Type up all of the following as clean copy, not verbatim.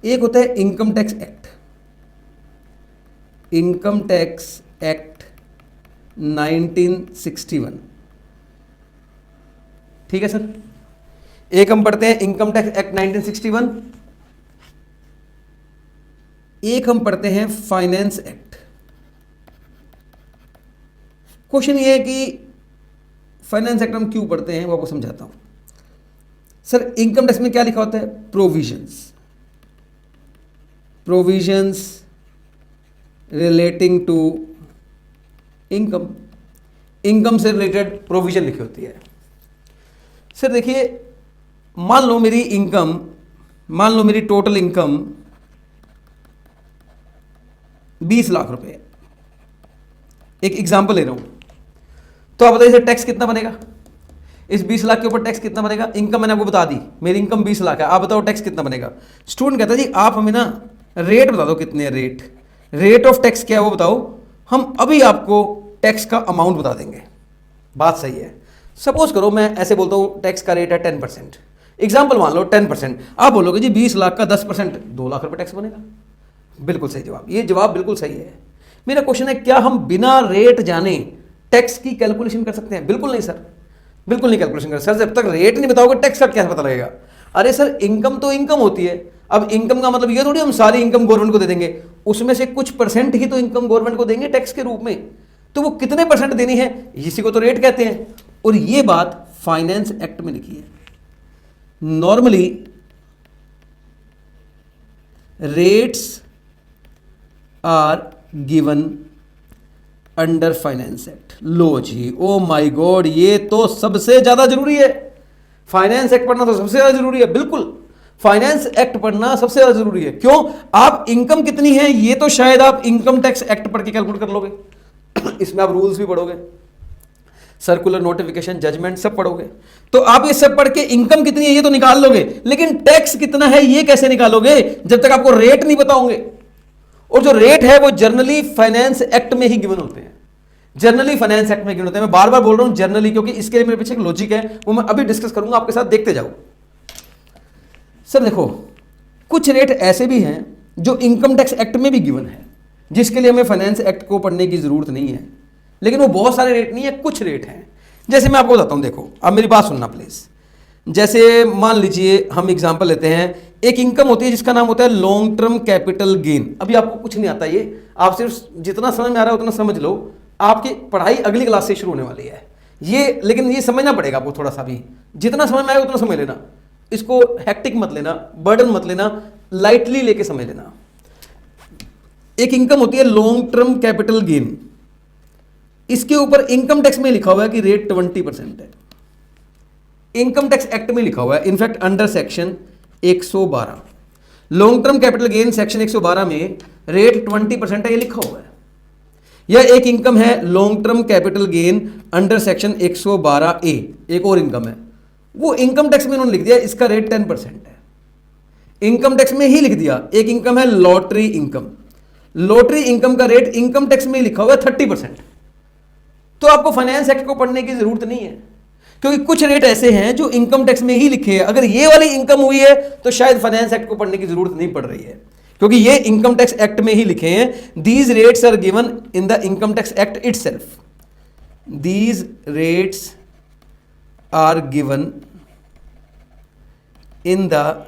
एक होता है income tax act, income tax act 1961, ठीक है सर। एक हम पढ़ते हैं इनकम टैक्स एक्ट 1961, एक हम पढ़ते हैं फाइनेंस एक्ट। क्वेश्चन ये है कि फाइनेंस एक्ट हम क्यों पढ़ते हैं वो आपको समझाता हूं। सर इनकम टैक्स में क्या लिखा होता है? Provisions, provisions relating to income, income से रिलेटेड प्रोविजन लिखी होती है। सर देखिए, मान लो मेरी इनकम, मान लो मेरी टोटल इनकम 20 लाख रुपए, एक एग्जांपल ले रहा हूं। तो आप बताइए सर टैक्स कितना बनेगा? इस 20 लाख के ऊपर टैक्स कितना बनेगा? इनकम मैंने आपको बता दी, मेरी इनकम 20 लाख है, आप बताओ टैक्स कितना बनेगा? स्टूडेंट कहता है जी आप हमें ना रेट बता दो, कितने रेट, रेट ऑफ टैक्स क्या है वो बताओ, हम अभी आपको टैक्स का अमाउंट बता देंगे। बात सही है। सपोज करो मैं ऐसे बोलता हूँ टैक्स का रेट है 10%, एग्जाम्पल मान लो 10%, आप बोलोगे जी 20 लाख का 10% 2 लाख रुपए टैक्स बनेगा। बिल्कुल सही जवाब, ये जवाब बिल्कुल सही है। मेरा क्वेश्चन है क्या हम बिना रेट जाने टैक्स की कैलकुलेशन कर सकते हैं? बिल्कुल नहीं सर, बिल्कुल नहीं कैलकुलेशन कर। सर जब तक रेट नहीं बताओगे टैक्स का क्या पता लगेगा? अरे सर इनकम तो इनकम होती है, अब इनकम का मतलब ये थोड़ी हम सारी इनकम गवर्नमेंट को दे देंगे, उसमें से कुछ परसेंट ही तो इनकम गवर्नमेंट को देंगे टैक्स के रूप में, तो वो कितने परसेंट देनी है इसी को तो रेट कहते हैं। और ये बात फाइनेंस एक्ट में लिखी है। Normally rates are given under finance act. लो जी, ओ माय गॉड, ये तो सबसे ज्यादा जरूरी है। फाइनेंस एक्ट पढ़ना तो सबसे ज्यादा जरूरी है। बिल्कुल, फाइनेंस एक्ट पढ़ना सबसे ज्यादा जरूरी है। क्यों? आप इनकम कितनी है ये तो शायद आप इनकम टैक्स एक्ट पढ़ के कैलकुलेट कर लोगे, इसमें आप रूल्स भी पढ़ोगे, सर्कुलर, नोटिफिकेशन, जजमेंट सब पढ़ोगे, तो आप ये सब पढ़ के इनकम कितनी है ये तो निकाल लोगे, लेकिन टैक्स कितना है ये कैसे निकालोगे जब तक आपको रेट नहीं बताओगे? और जो रेट है वो जनरली फाइनेंस एक्ट में ही गिवन होते हैं, जनरली फाइनेंस एक्ट में गिवन होते हैं। मैं बार बार बोल रहा हूं जनरली, क्योंकि इसके लिए मेरे पीछे एक लॉजिक है, वो मैं अभी डिस्कस करूंगा आपके साथ, देखते जाओ। सर देखो, कुछ रेट ऐसे भी हैं जो इनकम टैक्स एक्ट में भी गिवन है, जिसके लिए हमें फाइनेंस एक्ट को पढ़ने की जरूरत नहीं है, लेकिन वो बहुत सारे रेट नहीं है, कुछ रेट हैं। जैसे मैं आपको बताता हूं, देखो अब मेरी बात सुनना प्लीज। जैसे मान लीजिए हम एग्जांपल लेते हैं, एक इनकम होती है जिसका नाम होता है लॉन्ग टर्म कैपिटल गेन। अभी आपको कुछ नहीं आता, ये आप सिर्फ जितना समझ में आ रहा है उतना समझ लो, आपकी पढ़ाई अगली क्लास से शुरू होने वाली है ये, लेकिन ये समझना पड़ेगा आपको थोड़ा सा भी, जितना समझ में आएगा उतना समझ लेना, इसको हेक्टिक मत लेना, बर्डन मत लेना, लाइटली लेके समझ लेना। एक इनकम होती है लॉन्ग टर्म कैपिटल गेन, इसके ऊपर इनकम टैक्स में लिखा हुआ है कि रेट 20% है, इनकम टैक्स एक्ट में लिखा हुआ है, in fact under section 112 long term capital gain section 112 में रेट 20% है, ये लिखा हुआ है। यह एक इनकम है long term capital gain under section 112A, एक और इनकम है, वो इनकम टैक्स में उन्होंने लिख दिया इसका रेट 10% है, इनकम टैक्स में ही लिख दिया। एक इनकम है लॉटरी इनकम, लॉटरी इनकम का रेट इनकम टैक्स में लिखा हुआ है 30%। तो आपको फाइनेंस एक्ट को पढ़ने की जरूरत नहीं है, क्योंकि कुछ रेट ऐसे हैं जो इनकम टैक्स में ही लिखे हैं। अगर ये वाली इनकम हुई है तो शायद फाइनेंस एक्ट को पढ़ने की जरूरत नहीं पड़ रही है, क्योंकि ये इनकम टैक्स एक्ट में ही लिखे हैं। These rates are given in the income tax act itself, these rates are given in the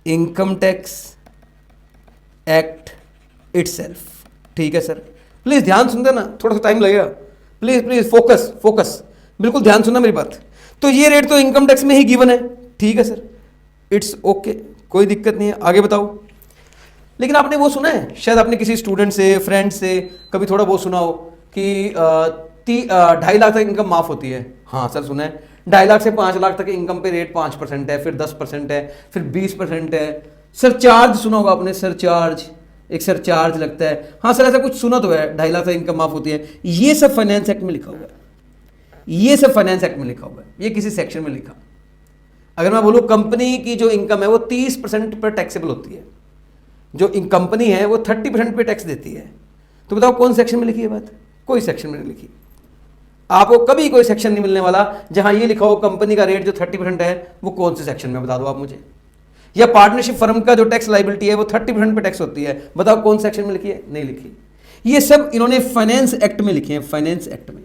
income tax act itself. ठीक है सर, प्लीज ध्यान सुन देना, थोड़ा सा टाइम लगेगा, प्लीज प्लीज फोकस फोकस, बिल्कुल ध्यान सुनना मेरी बात। तो ये रेट तो इनकम टैक्स में ही गिवन है, ठीक है सर, इट्स ओके, कोई दिक्कत नहीं है, आगे बताओ। लेकिन आपने वो सुना है, शायद आपने किसी स्टूडेंट से, फ्रेंड से कभी थोड़ा बहुत सुना हो कि 2.5 लाख तक इनकम माफ होती है। हाँ सर सुना है, 2.5 लाख से 5 लाख तक इनकम पे रेट 5% है, फिर 10% है, फिर 20% है। सरचार्ज सुना होगा आपने, सरचार्ज, एक सरचार्ज लगता है। हाँ सर ऐसा कुछ सुना तो है, 2.5 लाख तक इनकम माफ होती है। ये सब फाइनेंस एक्ट में लिखा हुआ है, ये सब फाइनेंस एक्ट में लिखा हुआ है, ये किसी सेक्शन में लिखा। अगर मैं बोलूं कंपनी की जो इनकम है वो 30% पर टैक्सेबल होती है, जो कंपनी है वो 30% पे टैक्स देती है, तो बताओ कौन सेक्शन में लिखी है बात? कोई सेक्शन में नहीं लिखी। आपको कभी कोई सेक्शन नहीं मिलने वाला जहां ये लिखा हो कंपनी का रेट जो 30% है वो कौन से सेक्शन में, बता दो आप मुझे। या पार्टनरशिप फर्म का जो टैक्स लाइबिलिटी है वो 30% पे टैक्स होती है। बताओ कौन सेक्शन में लिखी है? नहीं लिखी। ये सब इन्होंने फाइनेंस एक्ट में लिखे हैं। फाइनेंस एक्ट में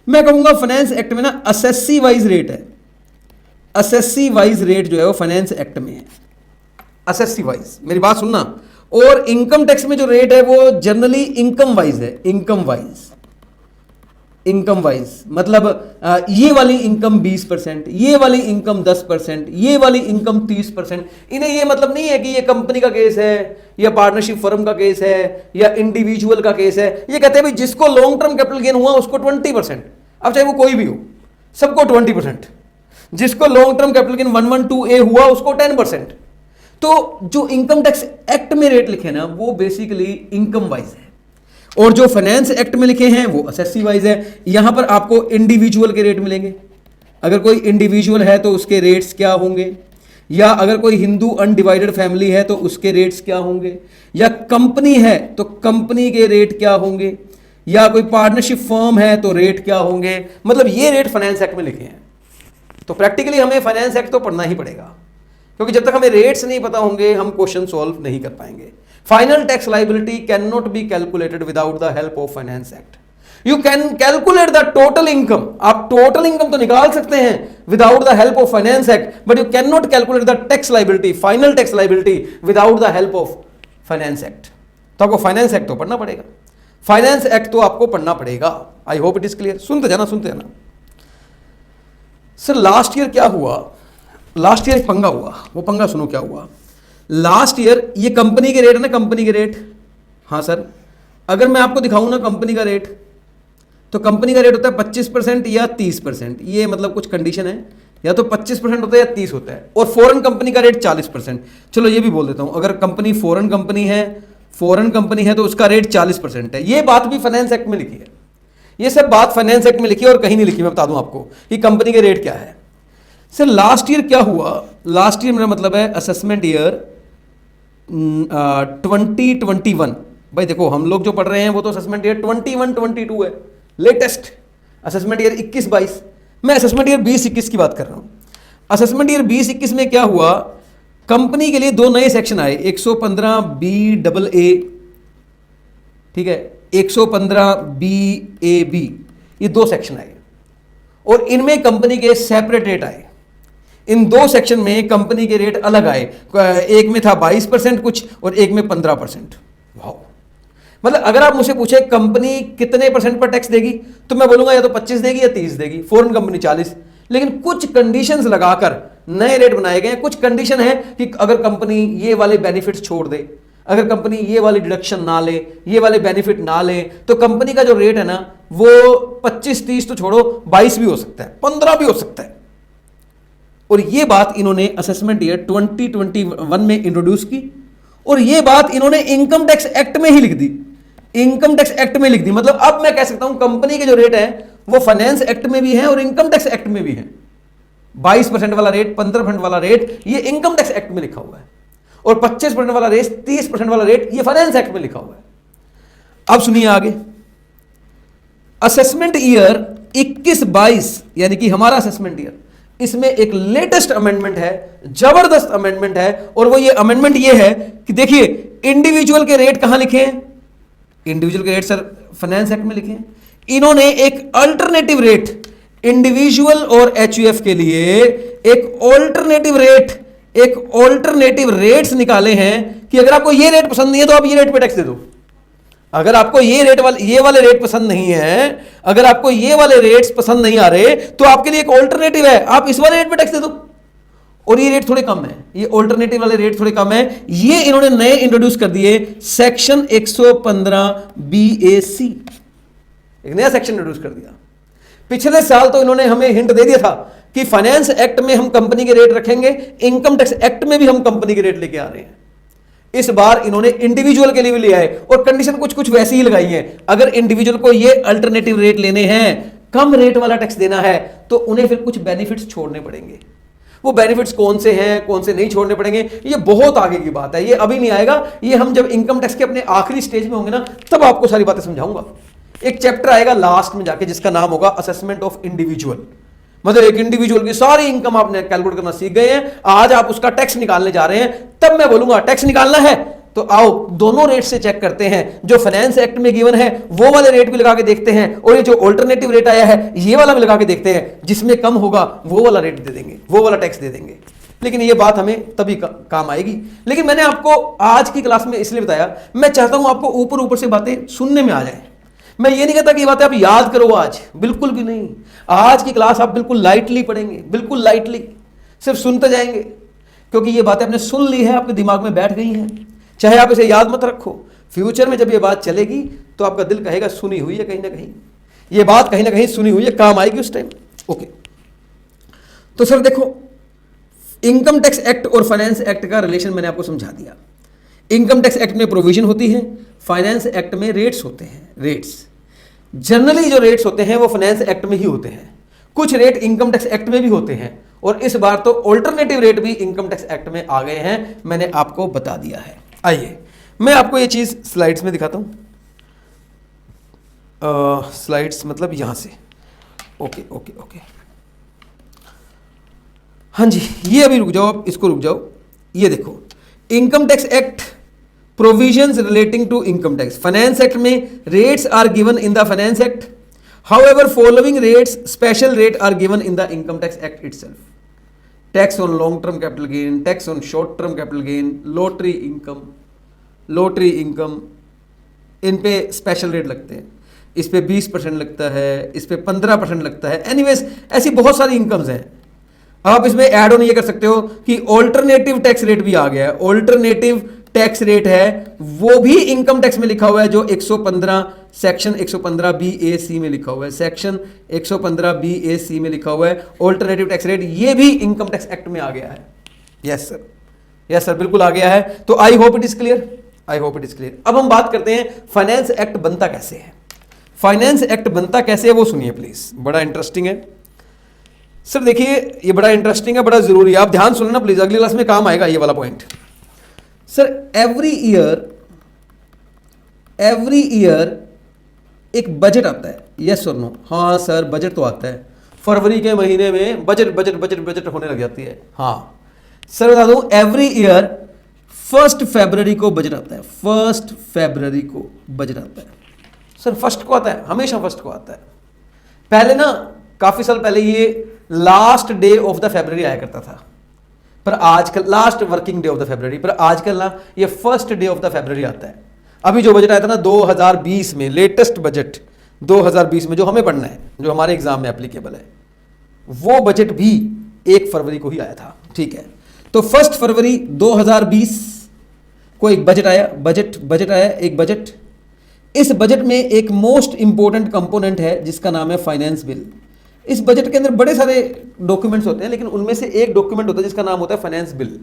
मैं कहूंगा फाइनेंस एक्ट में ना असेसी वाइज रेट है। असेसी वाइज रेट जो है वो फाइनेंस एक्ट में है, असेसी वाइज, मेरी बात सुनना। और इनकम टैक्स में जो रेट है वो जनरली इनकम वाइज है। इनकम वाइज, इनकम वाइज मतलब ये वाली इनकम 20%, ये वाली इनकम 10%, ये वाली इनकम 30%। इन्हें ये मतलब नहीं है कि ये कंपनी का केस है या पार्टनरशिप फर्म का केस है या इंडिविजुअल का केस है। ये कहते हैं भाई जिसको लॉन्ग टर्म कैपिटल गेन हुआ उसको 20%, अब चाहे वो कोई भी हो, सबको 20%। जिसको long term capital gain 112A हुआ उसको 10%। तो जो इनकम टैक्स एक्ट में रेट लिखे ना वो बेसिकली इनकम वाइज है, और जो फाइनेंस एक्ट में लिखे हैं वो असेसी वाइज है। यहां पर आपको इंडिविजुअल के रेट मिलेंगे। अगर कोई इंडिविजुअल है तो उसके रेट्स क्या होंगे, या अगर कोई हिंदू अनडिवाइडेड फैमिली है तो उसके रेट्स क्या होंगे, या कंपनी है तो कंपनी के रेट क्या होंगे, या कोई पार्टनरशिप फर्म है तो रेट क्या होंगे। मतलब ये रेट फाइनेंस एक्ट में लिखे हैं। तो प्रैक्टिकली हमें फाइनेंस एक्ट तो पढ़ना ही पड़ेगा, क्योंकि जब तक हमें रेट्स नहीं पता होंगे हम क्वेश्चन सॉल्व नहीं कर पाएंगे। Final tax liability can not be calculated without the help of finance act. You can calculate the total income, आप टोटल इनकम तो निकाल सकते हैं without the help of finance act, but you can not calculate the tax liability, final tax liability without the help of finance act. तो आपको finance act तो पढ़ना पड़ेगा, फाइनेंस एक्ट तो आपको पढ़ना पड़ेगा। I hope it is clear. सुनते जाना, सुनते जाना। सर लास्ट ईयर क्या हुआ? लास्ट ईयर एक पंगा हुआ, वो पंगा सुनो क्या हुआ। लास्ट ईयर ये कंपनी के रेट है ना, कंपनी के रेट। हाँ सर, अगर मैं आपको दिखाऊं ना कंपनी का रेट, तो कंपनी का रेट होता है 25% या 30%। ये मतलब कुछ कंडीशन है, या तो 25% होता है या 30 होता है। और फॉरेन कंपनी का रेट 40%। चलो ये भी बोल देता हूं, अगर कंपनी फॉरेन कंपनी है तो उसका रेट 40% है। ये बात भी फाइनेंस एक्ट में लिखी है। ये सब बात फाइनेंस एक्ट में लिखी है और कहीं नहीं लिखी। मैं बता दूं आपको कि कंपनी के रेट क्या है। सर लास्ट ईयर क्या हुआ? लास्ट ईयर मेरा मतलब है असेसमेंट ईयर 2021। भाई देखो हम लोग जो पढ़ रहे हैं वो तो असेसमेंट ईयर 21-22 है, लेटेस्ट असेसमेंट ईयर 21-22। मैं असेसमेंट ईयर 20-21 की बात कर रहा हूं। असेसमेंट ईयर 20-21 में क्या हुआ, कंपनी के लिए दो नए सेक्शन आए, 115BAA, ठीक है, 115BAB, ये दो सेक्शन आए और इनमें कंपनी के सेपरेट रेट आए। इन दो सेक्शन में कंपनी के रेट अलग आए। एक में था 22% कुछ और एक में 15%। वाह, मतलब अगर आप मुझसे पूछे कंपनी कितने परसेंट पर टैक्स देगी तो मैं बोलूंगा या तो 25 देगी या 30 देगी, फॉरेन कंपनी 40। लेकिन कुछ कंडीशंस लगाकर नए रेट बनाए गए। कुछ कंडीशन है कि अगर कंपनी ये वाले बेनिफिट्स छोड़ दे, अगर कंपनी ये वाली डिडक्शन ना ले, ये वाले बेनिफिट ना ले, तो कंपनी का जो रेट है ना वो 25-30 तो छोड़ो 22 भी हो सकता है, 15 भी हो सकता है। और ये बात इन्होंने असेसमेंट ईयर 2021 में इंट्रोड्यूस की और ये बात इन्होंने इनकम टैक्स एक्ट में ही लिख दी। इनकम टैक्स एक्ट में लिख दी, मतलब अब मैं कह सकता हूं कंपनी के जो रेट है वो फाइनेंस एक्ट में भी है और इनकम टैक्स एक्ट में भी है। 22% वाला रेट, 15% वाला रेट ये इनकम टैक्स एक्ट में लिखा हुआ है और 25% वाला रेट, 30% वाला रेट ये फाइनेंस एक्ट में लिखा हुआ है। अब सुनिए आगे, असेसमेंट ईयर 21-22 यानी कि हमारा असेसमेंट ईयर, इसमें एक लेटेस्ट अमेंडमेंट है, जबरदस्त अमेंडमेंट है। और वो ये अमेंडमेंट ये है कि देखिए इंडिविजुअल के रेट कहां लिखे हैं, इंडिविजुअल के रेट सर फाइनेंस एक्ट में लिखे हैं। इन्होंने एक अल्टरनेटिव रेट इंडिविजुअल और एचयूएफ के लिए एक ऑल्टरनेटिव रेट्स निकाले हैं कि अगर आपको ये रेट पसंद नहीं है तो आप ये रेट पे टैक्स दे दो। अगर आपको ये वाले रेट पसंद नहीं है, अगर आपको ये वाले रेट्स पसंद नहीं आ रहे तो आपके लिए एक ऑल्टरनेटिव है, आप इस वाले रेट पे टैक्स दे दो। और ये रेट थोड़े कम है, ये ऑल्टरनेटिव वाले रेट थोड़े कम है। ये इन्होंने नए इंट्रोड्यूस कर दिए, सेक्शन 115BAC, एक नया सेक्शन इंट्रोड्यूस कर दिया। पिछले साल तो इन्होंने हमें हिंट दे दिया था कि फाइनेंस एक्ट में हम कंपनी के रेट रखेंगे, इनकम टैक्स एक्ट में भी हम कंपनी के रेट लेके आ रहे हैं। इस बार इन्होंने इंडिविजुअल के लिए भी लिया है और कंडीशन कुछ कुछ वैसी ही लगाई है। अगर इंडिविजुअल को ये अल्टरनेटिव रेट लेने हैं, कम रेट वाला टैक्स देना है, तो उन्हें फिर कुछ बेनिफिट्स छोड़ने पड़ेंगे। वो बेनिफिट्स कौन से हैं, कौन से नहीं छोड़ने पड़ेंगे, ये बहुत आगे की बात है, ये अभी नहीं आएगा। ये हम जब इनकम टैक्स के अपने आखिरी स्टेज में होंगे ना तब आपको सारी बातें समझाऊंगा। एक चैप्टर आएगा लास्ट में जाके जिसका नाम होगा असेसमेंट ऑफ इंडिविजुअल। मतलब एक इंडिविजुअल की सारी इनकम आपने कैलकुलेट करना सीख गए हैं, आज आप उसका टैक्स निकालने जा रहे हैं, तब मैं बोलूंगा टैक्स निकालना है तो आओ दोनों रेट से चेक करते हैं, जो फाइनेंस एक्ट में गिवन है वो वाले रेट भी लगा के देखते हैं, और ये जो ऑल्टरनेटिव रेट आया है ये वाला भी लगा के देखते हैं, जिसमें कम होगा वो वाला रेट दे देंगे, वो वाला टैक्स दे देंगे। लेकिन ये बात हमें तभी काम आएगी। लेकिन मैंने आपको आज की क्लास में इसलिए बताया, मैं चाहता हूं आपको ऊपर ऊपर से बातें सुनने में आ जाए। मैं ये नहीं कहता कि ये बातें आप याद करो आज, बिल्कुल भी नहीं। आज की क्लास आप बिल्कुल लाइटली पढ़ेंगे, बिल्कुल लाइटली, सिर्फ सुनते जाएंगे, क्योंकि ये बातें आपने सुन ली है, आपके दिमाग में बैठ गई हैं। चाहे आप इसे याद मत रखो, फ्यूचर में जब ये बात चलेगी तो आपका दिल कहेगा सुनी हुई है, कहीं ना कहीं ये बात कहीं ना कहीं सुनी हुई है, काम आएगी उस टाइम। ओके, तो सर देखो, इनकम टैक्स एक्ट और फाइनेंस एक्ट का रिलेशन मैंने आपको समझा दिया। इनकम टैक्स एक्ट में प्रोविजन होती है, फाइनेंस एक्ट में रेट्स होते हैं। रेट्स जनरली जो रेट्स होते हैं वो फाइनेंस एक्ट में ही होते हैं, कुछ रेट इनकम टैक्स एक्ट में भी होते हैं, और इस बार तो ऑल्टरनेटिव रेट भी इनकम टैक्स एक्ट में आ गए हैं, मैंने आपको बता दिया है। आइए मैं आपको ये चीज स्लाइड्स में दिखाता हूं। स्लाइड्स मतलब यहां से, ओके ओके ओके, हाँ जी, ये अभी रुक जाओ, आप इसको रुक जाओ। ये देखो, income tax act provisions relating to income tax, finance act में rates are given in the finance act, however following rates special rate are given in the income tax act itself. Tax on long term capital gain, tax on short term capital gain, lottery income, इन पे special rate लगते हैं। इस पे 20% लगता है, इस पे 15% लगता है। एनीवेज ऐसी बहुत सारी इनकम्स हैं। आप इसमें ऐड ऑन ये कर सकते हो कि ऑल्टरनेटिव टैक्स रेट भी आ गया है। ऑल्टरनेटिव टैक्स रेट है वो भी इनकम टैक्स में लिखा हुआ है, जो 115 सेक्शन 115 BAC में लिखा हुआ है, सेक्शन 115 BAC में लिखा हुआ है ऑल्टरनेटिव टैक्स रेट, ये भी इनकम टैक्स एक्ट में आ गया है। यस सर, यस सर, बिल्कुल आ गया है। तो I hope it is clear, I hope it is clear. अब हम बात करते हैं फाइनेंस एक्ट बनता कैसे है। फाइनेंस एक्ट बनता कैसे है वो सुनिए प्लीज, बड़ा इंटरेस्टिंग है सर। देखिए ये बड़ा इंटरेस्टिंग है, बड़ा जरूरी है, आप ध्यान सुनना प्लीज, अगली क्लास में काम आएगा ये वाला पॉइंट। सर एवरी ईयर एक बजट आता है, यस और नो? हाँ सर बजट तो आता है, फरवरी के महीने में बजट होने लग जाती है। हाँ सर बता दूं, एवरी ईयर 1 फरवरी को बजट आता है, 1 फरवरी को बजट आता है। सर फर्स्ट को आता है, हमेशा फर्स्ट को आता है। पहले ना काफी साल पहले ये लास्ट डे ऑफ द फरवरी आया करता था, पर आजकल last working day of the फरवरी, पर आजकल ना ये 1 डे ऑफ द फरवरी आता है। अभी जो बजट आया था ना 2020 में, लेटेस्ट बजट 2020 में जो हमें पढ़ना है, जो हमारे एग्जाम में एप्लीकेबल है, वो बजट भी 1 फरवरी को ही आया था। ठीक है, तो 1 फरवरी 2020 को एक बजट आया, बजट आया एक बजट। इस बजट में एक मोस्ट इंपॉर्टेंट कंपोनेंट है जिसका नाम है फाइनेंस बिल। इस बजट के अंदर बड़े सारे डॉक्यूमेंट्स होते हैं, लेकिन उनमें से एक डॉक्यूमेंट होता है जिसका नाम होता है फाइनेंस बिल।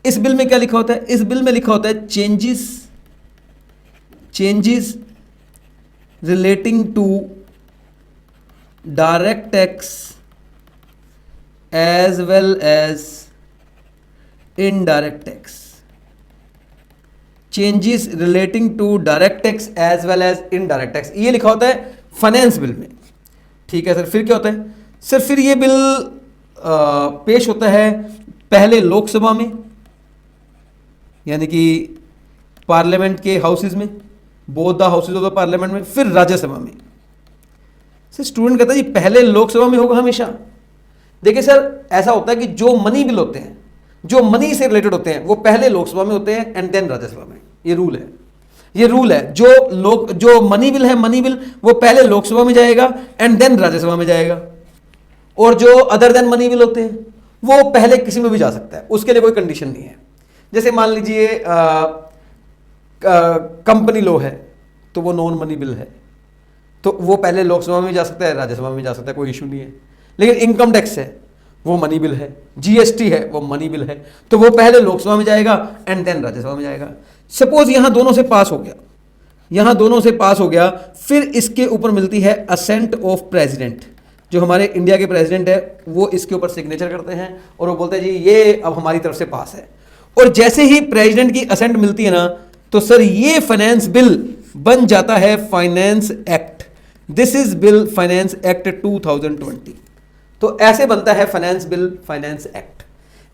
इस बिल में क्या लिखा होता है? इस बिल में लिखा होता है changes relating to direct tax as well as indirect tax, changes relating to direct tax as well as indirect tax, ये लिखा होता है फाइनेंस बिल में। ठीक है सर, फिर क्या होता है सर? फिर ये बिल पेश होता है पहले लोकसभा में, यानी कि पार्लियामेंट के हाउसेज में, both the houses of the parliament में, फिर राज्यसभा में। सर स्टूडेंट कहता है जी पहले लोकसभा में होगा हमेशा। देखिए सर ऐसा होता है कि जो मनी बिल होते हैं, जो मनी से रिलेटेड होते हैं, वो पहले लोकसभा में होते हैं एंड देन राज्यसभा में। ये रूल है, ये रूल है। जो मनी बिल है, मनी बिल वो पहले लोकसभा में जाएगा एंड देन राज्यसभा में जाएगा, और जो अदर देन मनी बिल होते हैं वो पहले किसी में भी जा सकता है, उसके लिए कोई कंडीशन नहीं है। जैसे मान लीजिए कंपनी लॉ है तो वो नॉन मनी बिल है, तो वो पहले लोकसभा में जा सकता है, राज्यसभा में जा सकता है, कोई इशू नहीं है। लेकिन इनकम टैक्स है वो मनी बिल है, जीएसटी है वो मनी बिल है, तो वो पहले लोकसभा में जाएगा एंड देन राज्यसभा में जाएगा। सपोज यहां दोनों से पास हो गया, यहां दोनों से पास हो गया, फिर इसके ऊपर मिलती है असेंट ऑफ प्रेसिडेंट। जो हमारे इंडिया के प्रेसिडेंट है वो इसके ऊपर सिग्नेचर करते हैं और वो बोलते हैं जी ये अब हमारी तरफ से पास है। और जैसे ही प्रेसिडेंट की असेंट मिलती है ना, तो सर ये फाइनेंस बिल बन जाता है finance act. This is bill finance act 2020। तो ऐसे बनता है फाइनेंस बिल फाइनेंस एक्ट,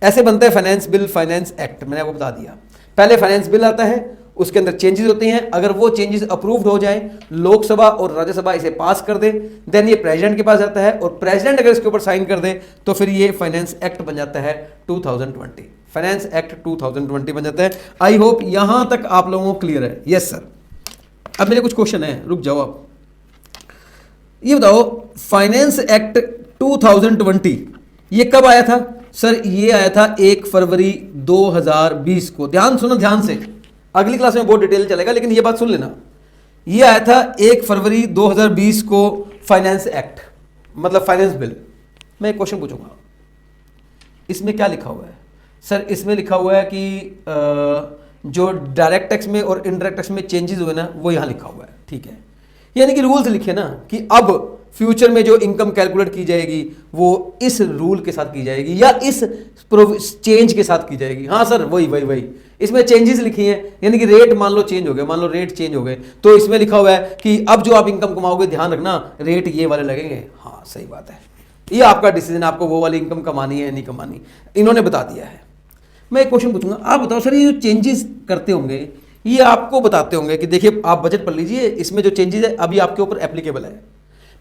ऐसे बनता है फाइनेंस बिल फाइनेंस एक्ट। मैंने आपको बता दिया, पहले फाइनेंस बिल आता है, उसके अंदर चेंजेस होते हैं, अगर वो चेंजेस अप्रूव्ड हो जाए, लोकसभा और राज्यसभा इसे पास कर दे, देन ये प्रेसिडेंट के पास जाता है, और प्रेसिडेंट अगर इसके ऊपर साइन कर दे तो फिर ये फाइनेंस एक्ट बन जाता है 2020, फाइनेंस एक्ट 2020 बन जाता है। आई होप यहां तक आप लोगों को क्लियर है। Yes sir. अब मेरे कुछ क्वेश्चन है, रुक जाओ आप। ये बताओ फाइनेंस एक्ट 2020 ये कब आया था? सर ये आया था 1 फरवरी 2020 को। ध्यान सुनो ध्यान से, अगली क्लास में बहुत डिटेल चलेगा, लेकिन ये बात सुन लेना। ये आया था 1 फरवरी 2020 को फाइनेंस एक्ट, मतलब फाइनेंस बिल। मैं एक क्वेश्चन पूछूंगा, इसमें क्या लिखा हुआ है? सर इसमें लिखा हुआ है कि जो डायरेक्ट टैक्स में और इनडायरेक्ट टैक्स में चेंजेस हुए ना, वो यहां लिखा हुआ है। ठीक है, यानी कि रूल्स लिखे ना कि अब फ्यूचर में जो इनकम कैलकुलेट की जाएगी वो इस रूल के साथ की जाएगी या इस चेंज के साथ की जाएगी। हाँ सर वही इसमें चेंजेस लिखी हैं, यानी कि रेट मान लो चेंज हो गए, मान लो रेट चेंज हो गए, तो इसमें लिखा हुआ है कि अब जो आप इनकम कमाओगे ध्यान रखना रेट ये वाले लगेंगे। हाँ सही बात है, ये आपका डिसीजन, आपको वो वाली इनकम कमानी है नहीं कमानी, इन्होंने बता दिया है। मैं एक क्वेश्चन पूछूंगा, आप बताओ सर ये जो चेंजेस करते होंगे ये आपको बताते होंगे कि देखिए आप बजट पढ़ लीजिए, इसमें जो चेंजेस है अभी आपके ऊपर एप्लीकेबल है।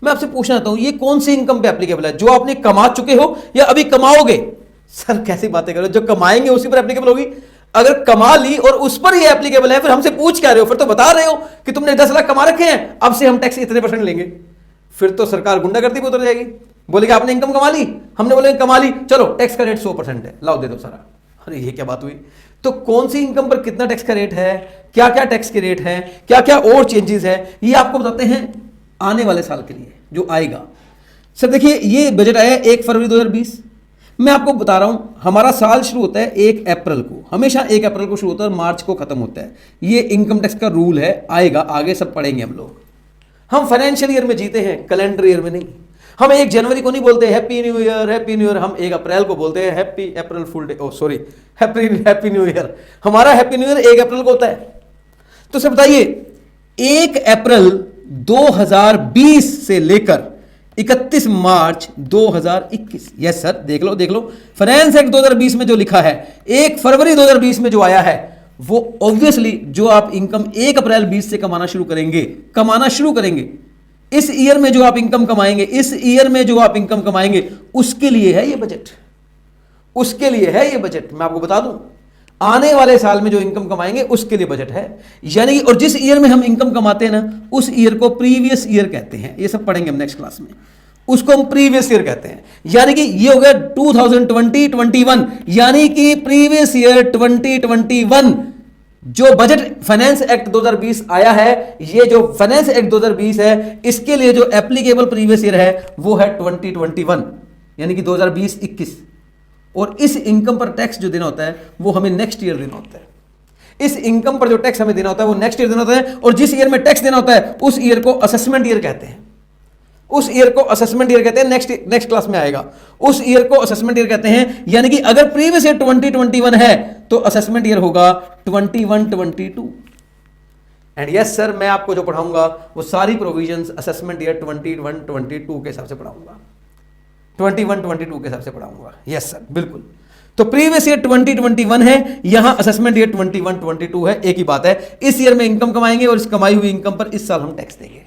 मैं आपसे पूछना चाहता हूं ये कौन सी इनकम पे एप्लीकेबल है? जो आपने कमा चुके हो या अभी कमाओगे? सर कैसी बातें कर रहे हो, जो कमाएंगे उसी पर एप्लीकेबल होगी। अगर कमा ली और उस पर ही एप्लीकेबल है, फिर हमसे पूछ क्या रहे हो? फिर तो बता रहे हो कि तुमने 10 लाख कमा रखे हैं, अब से हम टैक्स इतने % लेंगे। फिर तो सरकार गुंडागर्दी पे उतर जाएगी, बोलेगी आपने इनकम कमा ली, हमने बोले कमा ली, चलो टैक्स का रेट 100% है, लाओ दे दो सारा। अरे ये क्या बात हुई? तो कौन सी इनकम पर कितना टैक्स का रेट है, क्या क्या टैक्स के रेट है, क्या क्या और चेंजेस है, ये आपको बताते हैं आने वाले साल के लिए जो आएगा। सर देखिए ये बजट आया 1 फरवरी 2020। मैं आपको बता रहा हूं हमारा साल शुरू होता है 1 अप्रैल को, हमेशा 1 अप्रैल को शुरू होता है और मार्च को खत्म होता है। ये इनकम टैक्स का रूल है, आएगा आगे सब पढ़ेंगे हम लोग। हम फाइनेंशियल ईयर में जीते हैं, कैलेंडर ईयर में नहीं। हम 1 जनवरी को नहीं बोलते happy new year happy new year, हम 1 अप्रैल को बोलते हैं हैप्पी अप्रैल फुल डे, ओ सॉरी हैप्पी न्यू ईयर। हमारा हैप्पी न्यू ईयर 1 अप्रैल को होता है। तो सर बताइए 1 अप्रैल 2020 से लेकर 31 मार्च 2021, यस सर देख लो फाइनेंस एक्ट 2020 में जो लिखा है 1 फरवरी 2020 में जो आया है वो ऑब्वियसली जो आप इनकम 1 अप्रैल 20 से कमाना शुरू करेंगे, इस ईयर में जो आप इनकम कमाएंगे, उसके लिए है ये बजट, उसके लिए है ये बजट। मैं आपको बता दूं आने वाले साल में जो इनकम कमाएंगे उसके लिए बजट है। यानी और जिस ईयर में हम इनकम कमाते हैं ना उस ईयर को प्रीवियस ईयर कहते हैं। ये सब पढ़ेंगे हम नेक्स्ट क्लास में, उसको हम प्रीवियस ईयर कहते हैं। यानी कि ये हो गया 2020-21, यानी कि प्रीवियस ईयर 2021 जो बजट फाइनेंस एक्ट 2020 आया है, ये जो फाइनेंस एक्ट 2020 है इसके लिए जो एप्लीकेबल प्रीवियस ईयर है वो है 2021, यानी कि 2020-21। और इस इनकम पर टैक्स जो देना होता है वो हमें नेक्स्ट ईयर देना होता है। इस इनकम पर जो टैक्स हमें देना होता है वो नेक्स्ट ईयर देना होता है, और जिस ईयर में टैक्स देना होता है उस ईयर को असेसमेंट ईयर कहते हैं। उस ईयर को असेसमेंट ईयर कहते हैं, नेक्स्ट क्लास में आएगा। उस ईयर को असेसमेंट ईयर कहते हैं, यानी कि अगर प्रीवियस ईयर 2021 है तो असेसमेंट ईयर होगा 21-22। एंड यस सर मैं आपको जो पढ़ाऊंगा वो सारी प्रोविजंस असेसमेंट ईयर 21-22 के हिसाब से पढ़ाऊंगा, 21-22 के हिसाब से पढ़ाऊंगा। यस सर बिल्कुल। तो प्रीवियस ईयर 2021 है, यहां असेसमेंट ईयर 21-22 है, एक ही बात है। इस ईयर में इनकम कमाएंगे और इस कमाई हुई इनकम पर इस साल हम टैक्स देंगे।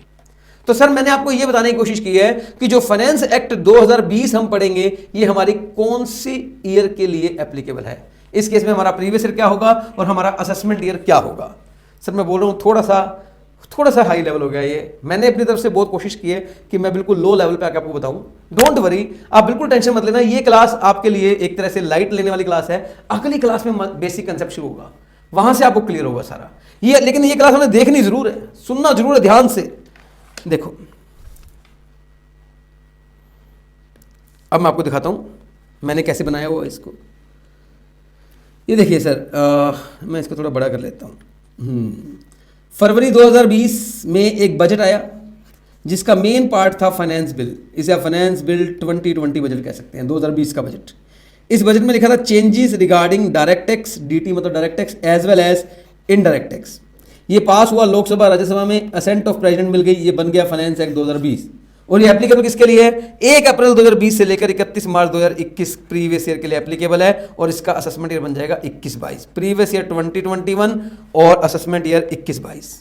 तो सर मैंने आपको यह बताने की कोशिश की है कि जो फाइनेंस एक्ट 2020 हम पढ़ेंगे ये हमारी कौन सी ईयर के लिए एप्लीकेबल है। इस केस में हमारा प्रीवियस ईयर क्या होगा और हमारा असेसमेंट ईयर क्या होगा। सर मैं बोल रहा हूं थोड़ा सा हाई लेवल हो गया ये। मैंने अपनी तरफ से बहुत कोशिश की है कि मैं बिल्कुल लो लेवल पे आके आपको बताऊं। डोंट वरी, आप बिल्कुल टेंशन मत लेना, ये क्लास आपके लिए एक तरह से लाइट लेने वाली क्लास है। अगली क्लास में बेसिक कंसेप्ट शुरू होगा, वहां से आपको क्लियर होगा सारा ये। लेकिन ये क्लास हमें देखनी जरूर है, सुनना जरूर है ध्यान से। देखो अब मैं आपको दिखाता हूं मैंने कैसे बनाया हुआ इसको। ये देखिए सर मैं इसको थोड़ा बड़ा कर लेता हूं। फरवरी 2020 में एक बजट आया जिसका मेन पार्ट था फाइनेंस बिल। इसे आप फाइनेंस बिल 2020 बजट कह सकते हैं, 2020 का बजट। इस बजट में लिखा था changes regarding direct tax, DT मतलब direct tax, as well as indirect tax. ये पास हुआ लोकसभा राज्यसभा में, असेंट ऑफ प्रेसिडेंट मिल गई, ये बन गया फाइनेंस एक्ट 2020। और ये एप्लीकेबल किसके लिए है? 1 अप्रैल 2020 से लेकर 31 मार्च 2021 प्रीवियस ईयर के लिए एप्लीकेबल है, और इसका असेसमेंट ईयर बन जाएगा 21-22, प्रीवियस ईयर 2021 और असेसमेंट ईयर 21-22।